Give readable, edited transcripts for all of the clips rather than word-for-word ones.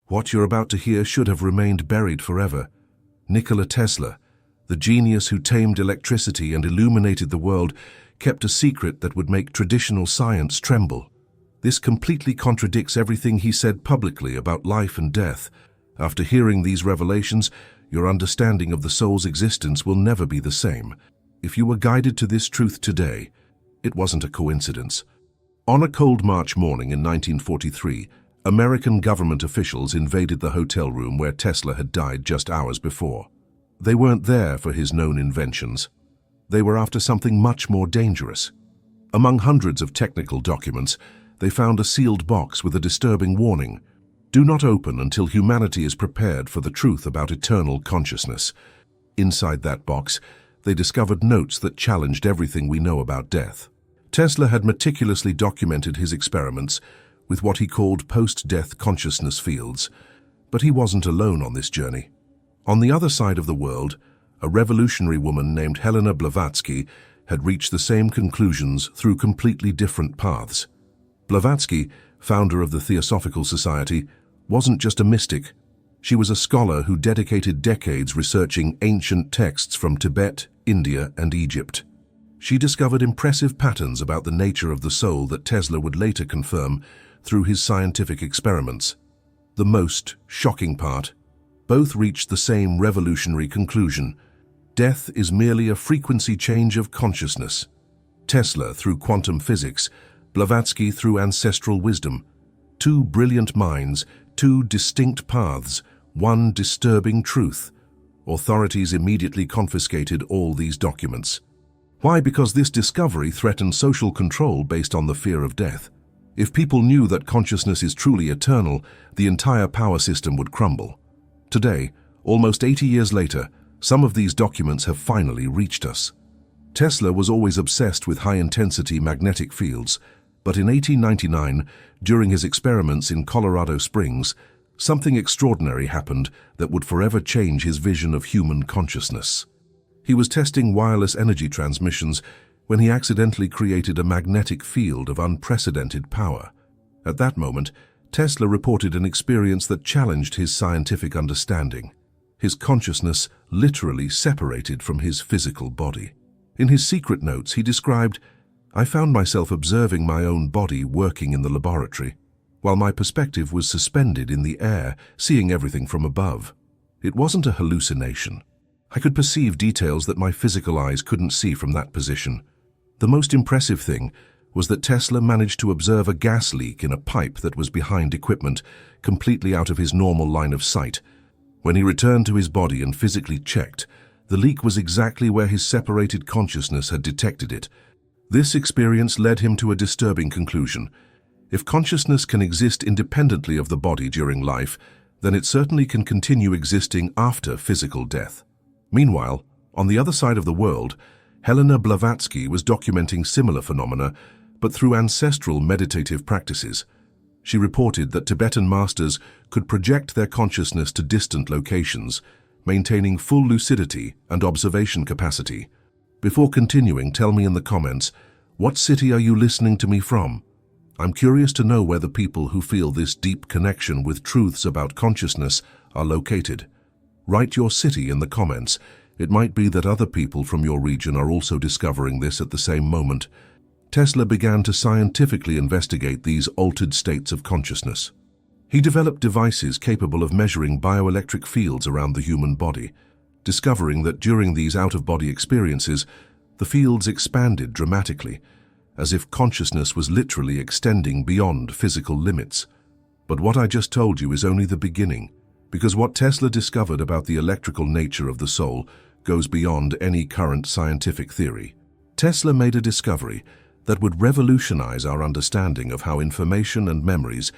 What you're about to hear should have remained buried forever. Nikola Tesla, the genius who tamed electricity and illuminated the world, kept a secret that would make traditional science tremble. This completely contradicts everything he said publicly about life and death. After hearing these revelations, your understanding of the soul's existence will never be the same. If you were guided to this truth today, it wasn't a coincidence. On a cold March morning in 1943, American government officials invaded the hotel room where Tesla had died just hours before. They weren't there for his known inventions. They were after something much more dangerous. Among hundreds of technical documents, they found a sealed box with a disturbing warning: "Do not open until humanity is prepared for the truth about eternal consciousness." Inside that box, they discovered notes that challenged everything we know about death. Tesla had meticulously documented his experiments with what he called post-death consciousness fields, but he wasn't alone on this journey. On the other side of the world, a revolutionary woman named Helena Blavatsky had reached the same conclusions through completely different paths. Blavatsky, founder of the Theosophical Society, wasn't just a mystic. She was a scholar who dedicated decades researching ancient texts from Tibet, India, and Egypt. She discovered impressive patterns about the nature of the soul that Tesla would later confirm through his scientific experiments. The most shocking part: both reached the same revolutionary conclusion: death is merely a frequency change of consciousness. Tesla through quantum physics, Blavatsky through ancestral wisdom. Two brilliant minds, two distinct paths, one disturbing truth. Authorities immediately confiscated all these documents. Why? Because this discovery threatened social control based on the fear of death. If people knew that consciousness is truly eternal, the entire power system would crumble. Today, almost 80 years later, some of these documents have finally reached us. Tesla was always obsessed with high-intensity magnetic fields, but in 1899, during his experiments in Colorado Springs, something extraordinary happened that would forever change his vision of human consciousness. He was testing wireless energy transmissions when he accidentally created a magnetic field of unprecedented power. At that moment, Tesla reported an experience that challenged his scientific understanding. His consciousness literally separated from his physical body. In his secret notes, he described, "I found myself observing my own body working in the laboratory, while my perspective was suspended in the air, seeing everything from above. It wasn't a hallucination. I could perceive details that my physical eyes couldn't see from that position." The most impressive thing was that Tesla managed to observe a gas leak in a pipe that was behind equipment, completely out of his normal line of sight. When he returned to his body and physically checked, the leak was exactly where his separated consciousness had detected it. This experience led him to a disturbing conclusion. If consciousness can exist independently of the body during life, then it certainly can continue existing after physical death. Meanwhile, on the other side of the world, Helena Blavatsky was documenting similar phenomena, but through ancestral meditative practices. She reported that Tibetan masters could project their consciousness to distant locations, maintaining full lucidity and observation capacity. Before continuing, tell me in the comments, what city are you listening to me from? I'm curious to know where the people who feel this deep connection with truths about consciousness are located. Write your city in the comments. It might be that other people from your region are also discovering this at the same moment. Tesla began to scientifically investigate these altered states of consciousness. He developed devices capable of measuring bioelectric fields around the human body, discovering that during these out-of-body experiences, the fields expanded dramatically, as if consciousness was literally extending beyond physical limits. But what I just told you is only the beginning, because what Tesla discovered about the electrical nature of the soul goes beyond any current scientific theory. Tesla made a discovery that would revolutionize our understanding of how information and memories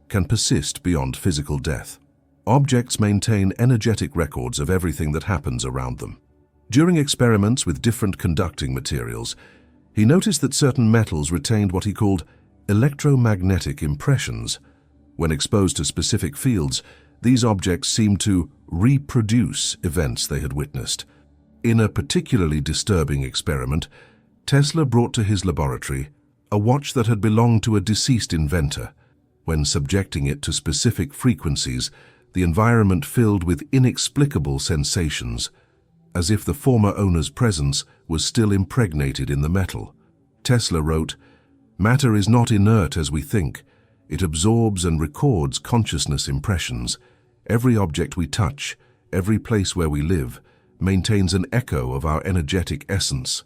can persist beyond physical death. Objects maintain energetic records of everything that happens around them. During experiments with different conducting materials, he noticed that certain metals retained what he called electromagnetic impressions. When exposed to specific fields, these objects seemed to reproduce events they had witnessed. In a particularly disturbing experiment, Tesla brought to his laboratory a watch that had belonged to a deceased inventor. When subjecting it to specific frequencies, the environment filled with inexplicable sensations, as if the former owner's presence was still impregnated in the metal. Tesla wrote, "Matter is not inert as we think. It absorbs and records consciousness impressions. Every object we touch, every place where we live, maintains an echo of our energetic essence."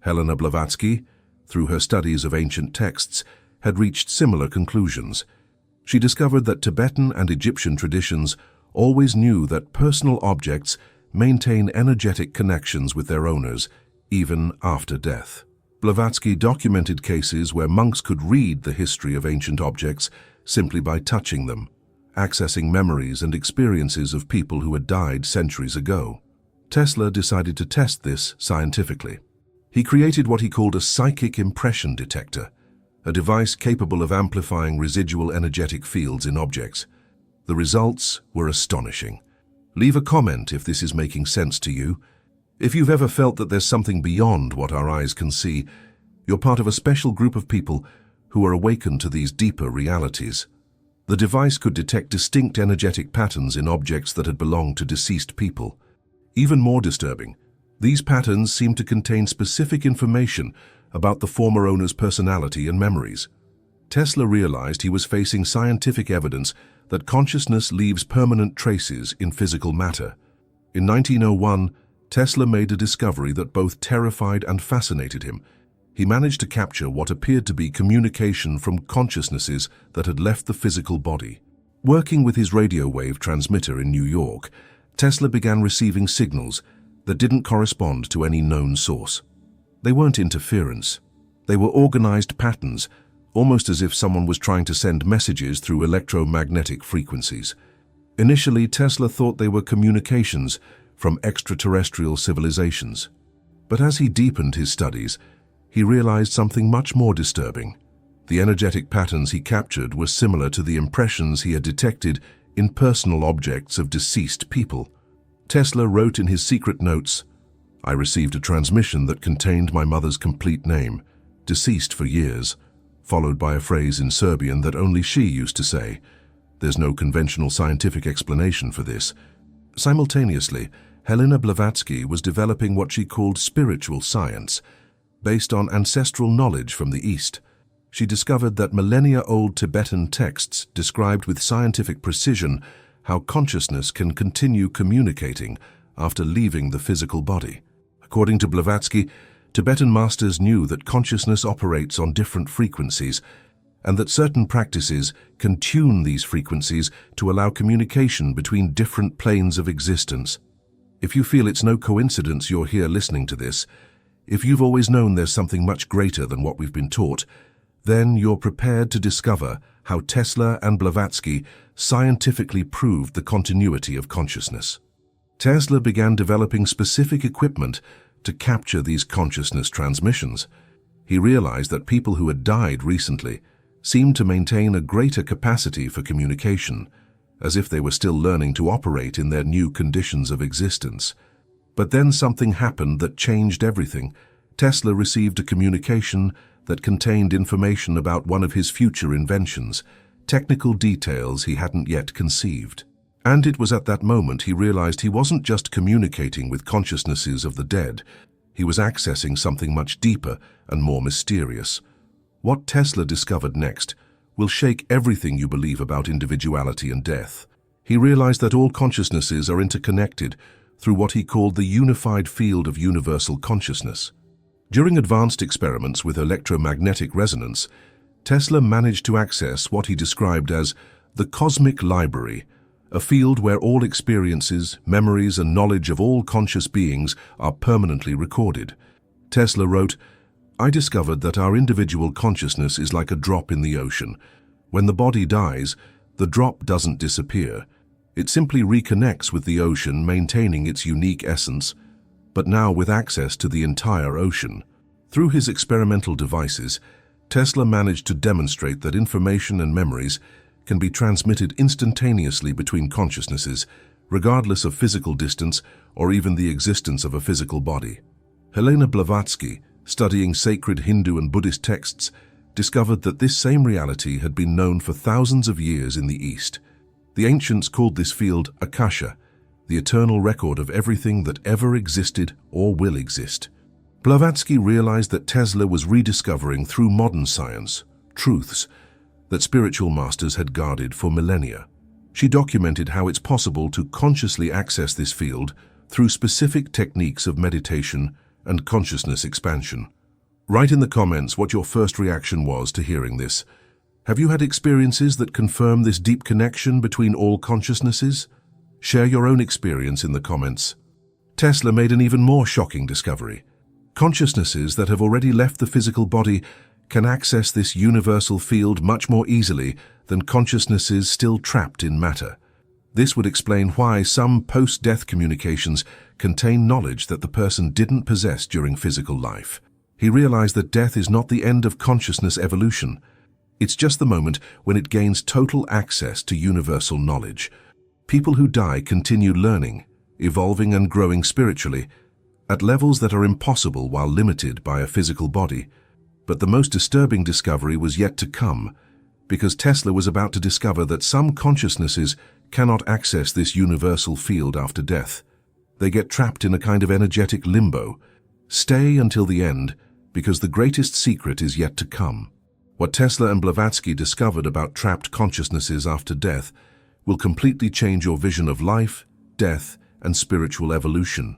Helena Blavatsky, through her studies of ancient texts, had reached similar conclusions. She discovered that Tibetan and Egyptian traditions always knew that personal objects maintain energetic connections with their owners, even after death. Blavatsky documented cases where monks could read the history of ancient objects simply by touching them, accessing memories and experiences of people who had died centuries ago. Tesla decided to test this scientifically. He created what he called a psychic impression detector, a device capable of amplifying residual energetic fields in objects. The results were astonishing. Leave a comment if this is making sense to you. If you've ever felt that there's something beyond what our eyes can see, you're part of a special group of people who are awakened to these deeper realities. The device could detect distinct energetic patterns in objects that had belonged to deceased people. Even more disturbing, these patterns seemed to contain specific information about the former owner's personality and memories. Tesla realized he was facing scientific evidence that consciousness leaves permanent traces in physical matter. In 1901, Tesla made a discovery that both terrified and fascinated him. He managed to capture what appeared to be communication from consciousnesses that had left the physical body. Working with his radio wave transmitter in New York, Tesla began receiving signals that didn't correspond to any known source. They weren't interference. They were organized patterns, almost as if someone was trying to send messages through electromagnetic frequencies. Initially, Tesla thought they were communications from extraterrestrial civilizations. But as he deepened his studies, he realized something much more disturbing. The energetic patterns he captured were similar to the impressions he had detected in personal objects of deceased people. Tesla wrote in his secret notes, "I received a transmission that contained my mother's complete name, deceased for years," followed by a phrase in Serbian that only she used to say. There's no conventional scientific explanation for this. Simultaneously, Helena Blavatsky was developing what she called spiritual science, based on ancestral knowledge from the East. She discovered that millennia-old Tibetan texts described with scientific precision how consciousness can continue communicating after leaving the physical body. According to Blavatsky, Tibetan masters knew that consciousness operates on different frequencies and that certain practices can tune these frequencies to allow communication between different planes of existence. If you feel it's no coincidence you're here listening to this, if you've always known there's something much greater than what we've been taught, then you're prepared to discover how Tesla and Blavatsky scientifically proved the continuity of consciousness. Tesla began developing specific equipment to capture these consciousness transmissions. He realized that people who had died recently seemed to maintain a greater capacity for communication, as if they were still learning to operate in their new conditions of existence. But then something happened that changed everything. Tesla received a communication that contained information about one of his future inventions, technical details he hadn't yet conceived. And it was at that moment he realized he wasn't just communicating with consciousnesses of the dead, he was accessing something much deeper and more mysterious. What Tesla discovered next will shake everything you believe about individuality and death. He realized that all consciousnesses are interconnected through what he called the unified field of universal consciousness. During advanced experiments with electromagnetic resonance, Tesla managed to access what he described as the cosmic library, a field where all experiences, memories, and knowledge of all conscious beings are permanently recorded. Tesla wrote, "I discovered that our individual consciousness is like a drop in the ocean. When the body dies, the drop doesn't disappear. It simply reconnects with the ocean, maintaining its unique essence, but now with access to the entire ocean." Through his experimental devices, Tesla managed to demonstrate that information and memories can be transmitted instantaneously between consciousnesses, regardless of physical distance or even the existence of a physical body. Helena Blavatsky, studying sacred Hindu and Buddhist texts, discovered that this same reality had been known for thousands of years in the East. The ancients called this field Akasha, the eternal record of everything that ever existed or will exist. Blavatsky realized that Tesla was rediscovering through modern science truths that spiritual masters had guarded for millennia. She documented how it's possible to consciously access this field through specific techniques of meditation and consciousness expansion. Write in the comments what your first reaction was to hearing this. Have you had experiences that confirm this deep connection between all consciousnesses? Share your own experience in the comments. Tesla made an even more shocking discovery. Consciousnesses that have already left the physical body can access this universal field much more easily than consciousnesses still trapped in matter. This would explain why some post-death communications contain knowledge that the person didn't possess during physical life. He realized that death is not the end of consciousness evolution. It's just the moment when it gains total access to universal knowledge. People who die continue learning, evolving and growing spiritually at levels that are impossible while limited by a physical body. But the most disturbing discovery was yet to come, because Tesla was about to discover that some consciousnesses cannot access this universal field after death. They get trapped in a kind of energetic limbo, stay until the end, because the greatest secret is yet to come. What Tesla and Blavatsky discovered about trapped consciousnesses after death will completely change your vision of life, death, and spiritual evolution.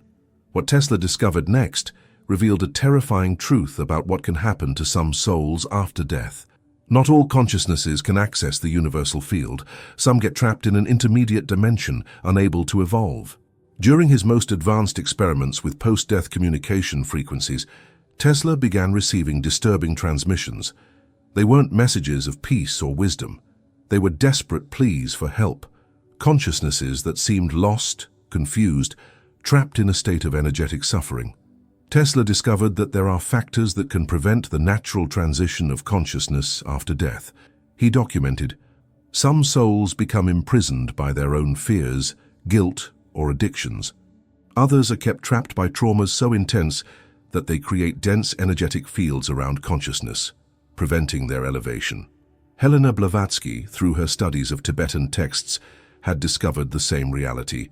What Tesla discovered next revealed a terrifying truth about what can happen to some souls after death. Not all consciousnesses can access the universal field. Some get trapped in an intermediate dimension, unable to evolve. During his most advanced experiments with post-death communication frequencies, Tesla began receiving disturbing transmissions. They weren't messages of peace or wisdom. They were desperate pleas for help, consciousnesses that seemed lost, confused, trapped in a state of energetic suffering. Tesla discovered that there are factors that can prevent the natural transition of consciousness after death. He documented, some souls become imprisoned by their own fears, guilt, or addictions. Others are kept trapped by traumas so intense that they create dense energetic fields around consciousness, preventing their elevation. Helena Blavatsky, through her studies of Tibetan texts, had discovered the same reality.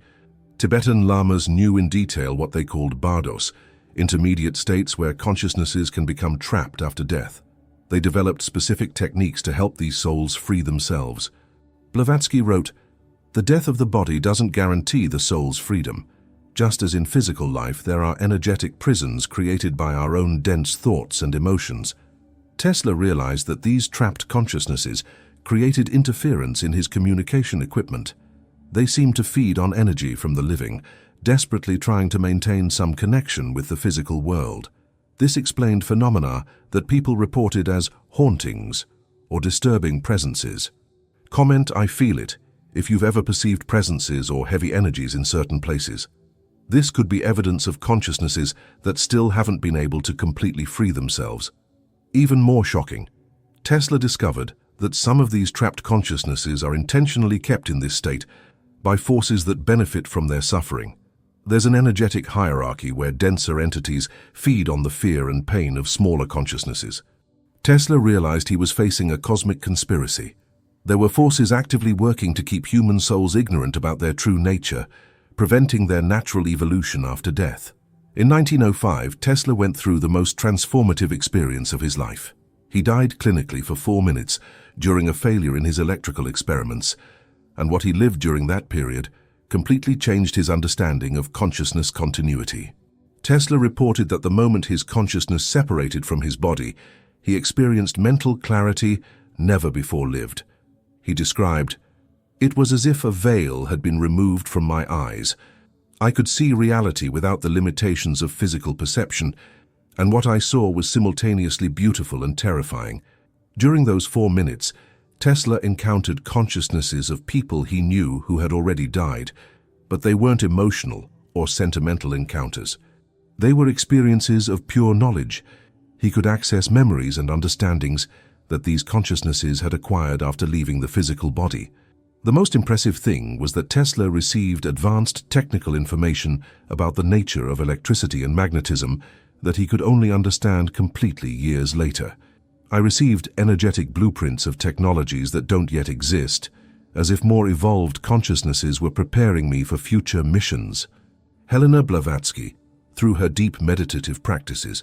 Tibetan lamas knew in detail what they called bardos, intermediate states where consciousnesses can become trapped after death. They developed specific techniques to help these souls free themselves. Blavatsky wrote, "The death of the body doesn't guarantee the soul's freedom. Just as in physical life, there are energetic prisons created by our own dense thoughts and emotions." Tesla realized that these trapped consciousnesses created interference in his communication equipment. They seemed to feed on energy from the living, desperately trying to maintain some connection with the physical world. This explained phenomena that people reported as hauntings or disturbing presences. Comment "I feel it" if you've ever perceived presences or heavy energies in certain places. This could be evidence of consciousnesses that still haven't been able to completely free themselves. Even more shocking, Tesla discovered that some of these trapped consciousnesses are intentionally kept in this state by forces that benefit from their suffering. There's an energetic hierarchy where denser entities feed on the fear and pain of smaller consciousnesses. Tesla realized he was facing a cosmic conspiracy. There were forces actively working to keep human souls ignorant about their true nature, preventing their natural evolution after death. In 1905, Tesla went through the most transformative experience of his life. He died clinically for 4 minutes during a failure in his electrical experiments, and what he lived during that period completely changed his understanding of consciousness continuity. Tesla reported that the moment his consciousness separated from his body, he experienced mental clarity never before lived. He described, "It was as if a veil had been removed from my eyes. I could see reality without the limitations of physical perception, and what I saw was simultaneously beautiful and terrifying." During those 4 minutes, Tesla encountered consciousnesses of people he knew who had already died, but they weren't emotional or sentimental encounters. They were experiences of pure knowledge. He could access memories and understandings that these consciousnesses had acquired after leaving the physical body. The most impressive thing was that Tesla received advanced technical information about the nature of electricity and magnetism that he could only understand completely years later. I received energetic blueprints of technologies that don't yet exist, as if more evolved consciousnesses were preparing me for future missions. Helena Blavatsky, through her deep meditative practices,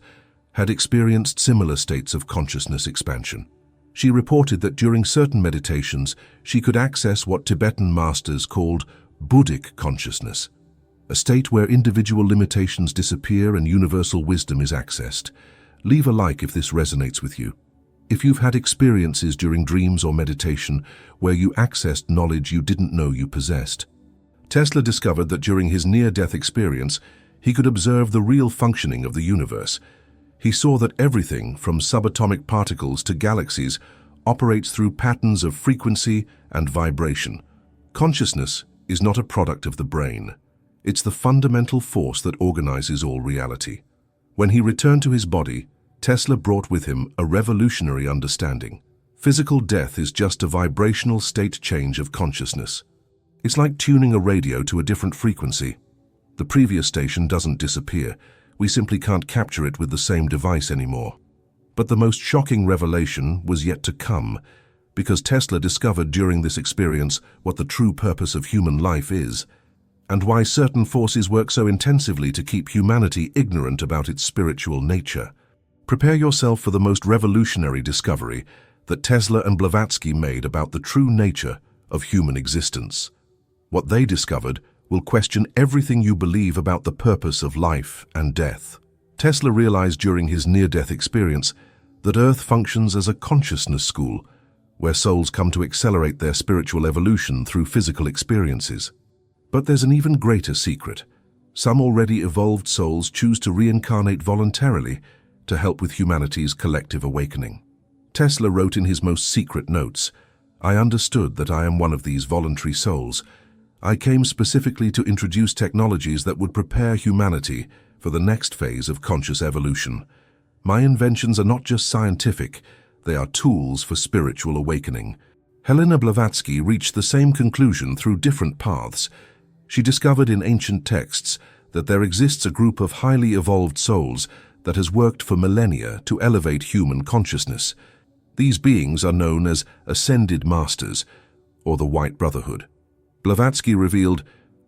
had experienced similar states of consciousness expansion. She reported that during certain meditations, she could access what Tibetan masters called Buddhic consciousness, a state where individual limitations disappear and universal wisdom is accessed. Leave a like if this resonates with you. If you've had experiences during dreams or meditation where you accessed knowledge you didn't know you possessed. Tesla discovered that during his near-death experience, he could observe the real functioning of the universe. He saw that everything, from subatomic particles to galaxies, operates through patterns of frequency and vibration. Consciousness is not a product of the brain. It's the fundamental force that organizes all reality. When he returned to his body, Tesla brought with him a revolutionary understanding. Physical death is just a vibrational state change of consciousness. It's like tuning a radio to a different frequency. The previous station doesn't disappear. We simply can't capture it with the same device anymore. But the most shocking revelation was yet to come, because Tesla discovered during this experience what the true purpose of human life is, and why certain forces work so intensively to keep humanity ignorant about its spiritual nature. Prepare yourself for the most revolutionary discovery that Tesla and Blavatsky made about the true nature of human existence. What they discovered will question everything you believe about the purpose of life and death. Tesla realized during his near-death experience that Earth functions as a consciousness school, where souls come to accelerate their spiritual evolution through physical experiences. But there's an even greater secret. Some already evolved souls choose to reincarnate voluntarily to help with humanity's collective awakening. Tesla wrote in his most secret notes, "I understood that I am one of these voluntary souls. I came specifically to introduce technologies that would prepare humanity for the next phase of conscious evolution. My inventions are not just scientific, they are tools for spiritual awakening." Helena Blavatsky reached the same conclusion through different paths. She discovered in ancient texts that there exists a group of highly evolved souls that has worked for millennia to elevate human consciousness. These beings are known as ascended masters, or the White Brotherhood. Blavatsky revealed,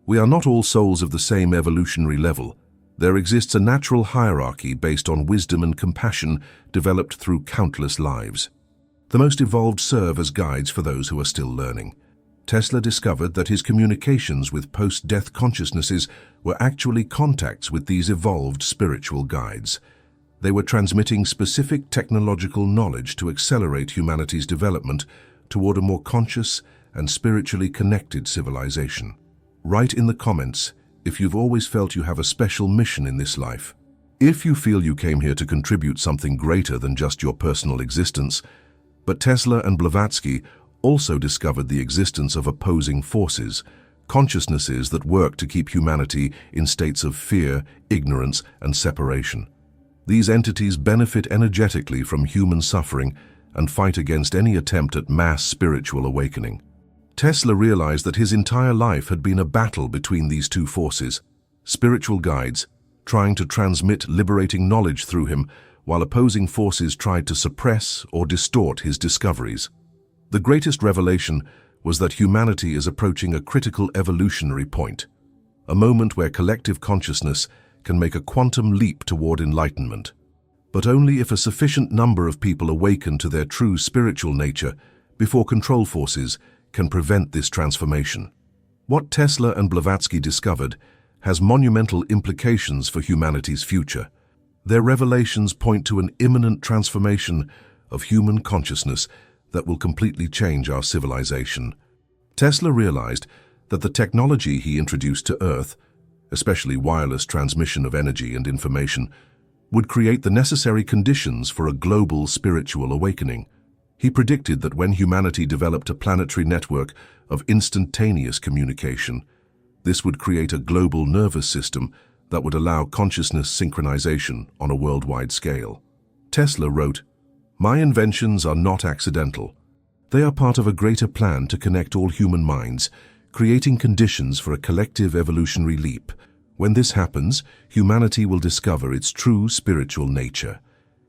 "We are not all souls of the same evolutionary level. There exists a natural hierarchy based on wisdom and compassion developed through countless lives. The most evolved serve as guides for those who are still learning." Tesla discovered that his communications with post-death consciousnesses were actually contacts with these evolved spiritual guides. They were transmitting specific technological knowledge to accelerate humanity's development toward a more conscious and spiritually connected civilization. Write in the comments if you've always felt you have a special mission in this life. If you feel you came here to contribute something greater than just your personal existence. But Tesla and Blavatsky also discovered the existence of opposing forces, consciousnesses that work to keep humanity in states of fear, ignorance, and separation. These entities benefit energetically from human suffering and fight against any attempt at mass spiritual awakening. Tesla realized that his entire life had been a battle between these two forces, spiritual guides trying to transmit liberating knowledge through him, while opposing forces tried to suppress or distort his discoveries. The greatest revelation was that humanity is approaching a critical evolutionary point, a moment where collective consciousness can make a quantum leap toward enlightenment. But only if a sufficient number of people awaken to their true spiritual nature before control forces can prevent this transformation. What Tesla and Blavatsky discovered has monumental implications for humanity's future. Their revelations point to an imminent transformation of human consciousness that will completely change our civilization. Tesla realized that the technology he introduced to Earth, especially wireless transmission of energy and information, would create the necessary conditions for a global spiritual awakening. He predicted that when humanity developed a planetary network of instantaneous communication, this would create a global nervous system that would allow consciousness synchronization on a worldwide scale. Tesla wrote, "My inventions are not accidental. They are part of a greater plan to connect all human minds, creating conditions for a collective evolutionary leap. When this happens, humanity will discover its true spiritual nature.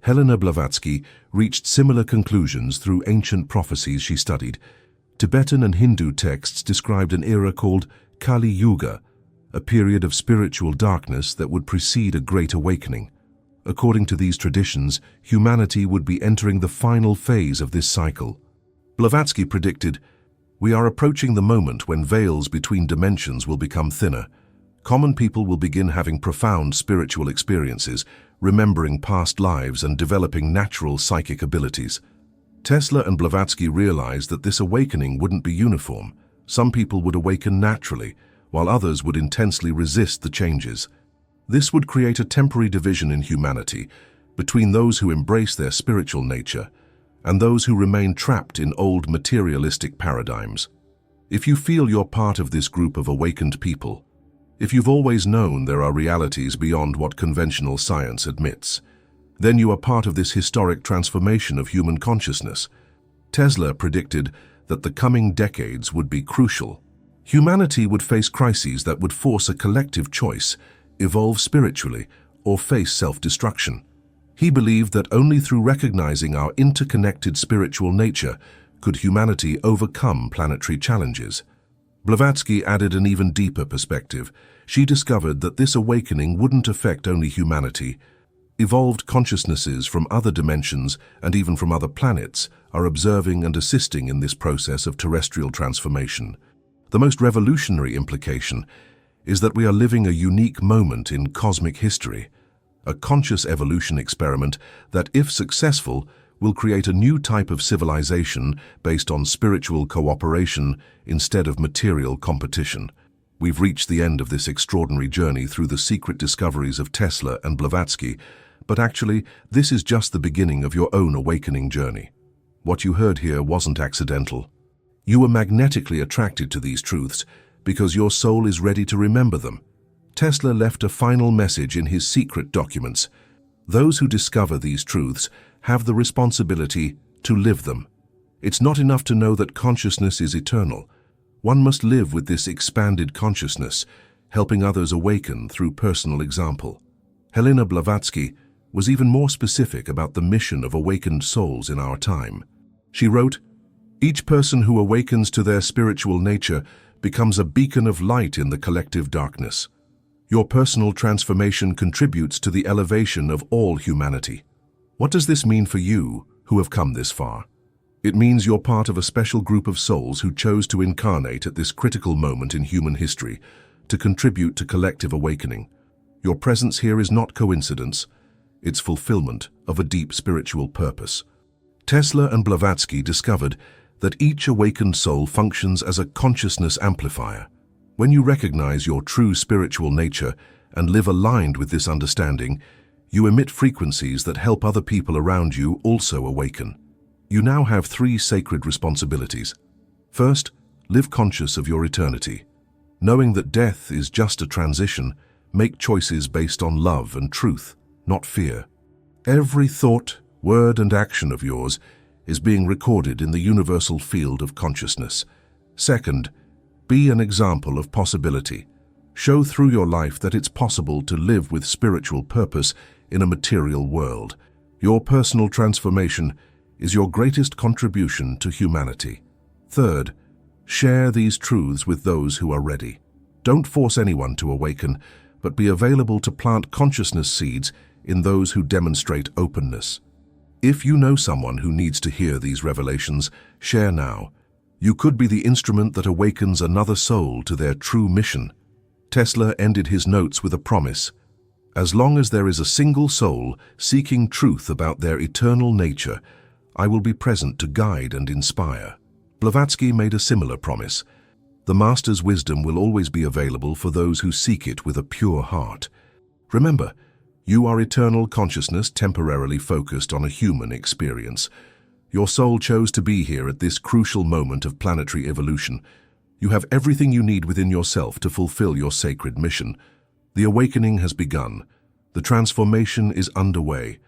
Helena Blavatsky reached similar conclusions through ancient prophecies she studied. Tibetan and Hindu texts described an era called Kali Yuga, a period of spiritual darkness that would precede a great awakening. According to these traditions, humanity would be entering the final phase of this cycle. Blavatsky predicted, "We are approaching the moment when veils between dimensions will become thinner. Common people will begin having profound spiritual experiences, remembering past lives and developing natural psychic abilities." Tesla and Blavatsky realized that this awakening wouldn't be uniform. Some people would awaken naturally, while others would intensely resist the changes. This would create a temporary division in humanity between those who embrace their spiritual nature and those who remain trapped in old materialistic paradigms. If you feel you're part of this group of awakened people, if you've always known there are realities beyond what conventional science admits, then you are part of this historic transformation of human consciousness. Tesla predicted that the coming decades would be crucial. Humanity would face crises that would force a collective choice: evolve spiritually or face self-destruction. He believed that only through recognizing our interconnected spiritual nature could humanity overcome planetary challenges. Blavatsky added an even deeper perspective. She discovered that this awakening wouldn't affect only humanity. Evolved consciousnesses from other dimensions and even from other planets are observing and assisting in this process of terrestrial transformation. The most revolutionary implication is that we are living a unique moment in cosmic history, a conscious evolution experiment that, if successful, will create a new type of civilization based on spiritual cooperation instead of material competition. We've reached the end of this extraordinary journey through the secret discoveries of Tesla and Blavatsky, but actually, this is just the beginning of your own awakening journey. What you heard here wasn't accidental. You were magnetically attracted to these truths because your soul is ready to remember them. Tesla left a final message in his secret documents. Those who discover these truths have the responsibility to live them. It's not enough to know that consciousness is eternal. One must live with this expanded consciousness, helping others awaken through personal example. Helena Blavatsky was even more specific about the mission of awakened souls in our time. She wrote, "Each person who awakens to their spiritual nature becomes a beacon of light in the collective darkness. Your personal transformation contributes to the elevation of all humanity." What does this mean for you who have come this far? It means you're part of a special group of souls who chose to incarnate at this critical moment in human history to contribute to collective awakening. Your presence here is not coincidence, it's fulfillment of a deep spiritual purpose. Tesla and Blavatsky discovered that each awakened soul functions as a consciousness amplifier. When you recognize your true spiritual nature and live aligned with this understanding, you emit frequencies that help other people around you also awaken. You now have 3 sacred responsibilities. First, live conscious of your eternity. Knowing that death is just a transition, make choices based on love and truth, not fear. Every thought, word, and action of yours is being recorded in the universal field of consciousness. Second, be an example of possibility. Show through your life that it's possible to live with spiritual purpose in a material world. Your personal transformation is your greatest contribution to humanity. Third, share these truths with those who are ready. Don't force anyone to awaken, but be available to plant consciousness seeds in those who demonstrate openness. If you know someone who needs to hear these revelations, share now. You could be the instrument that awakens another soul to their true mission. Tesla ended his notes with a promise: "As long as there is a single soul seeking truth about their eternal nature, I will be present to guide and inspire." Blavatsky made a similar promise: "The Master's wisdom will always be available for those who seek it with a pure heart." Remember, you are eternal consciousness temporarily focused on a human experience. Your soul chose to be here at this crucial moment of planetary evolution. You have everything you need within yourself to fulfill your sacred mission. The awakening has begun. The transformation is underway.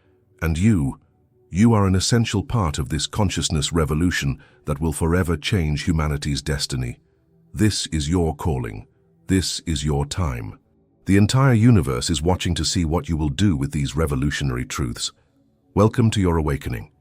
And you are an essential part of this consciousness revolution that will forever change humanity's destiny. This is your calling. This is your time. The entire universe is watching to see what you will do with these revolutionary truths. Welcome to your awakening.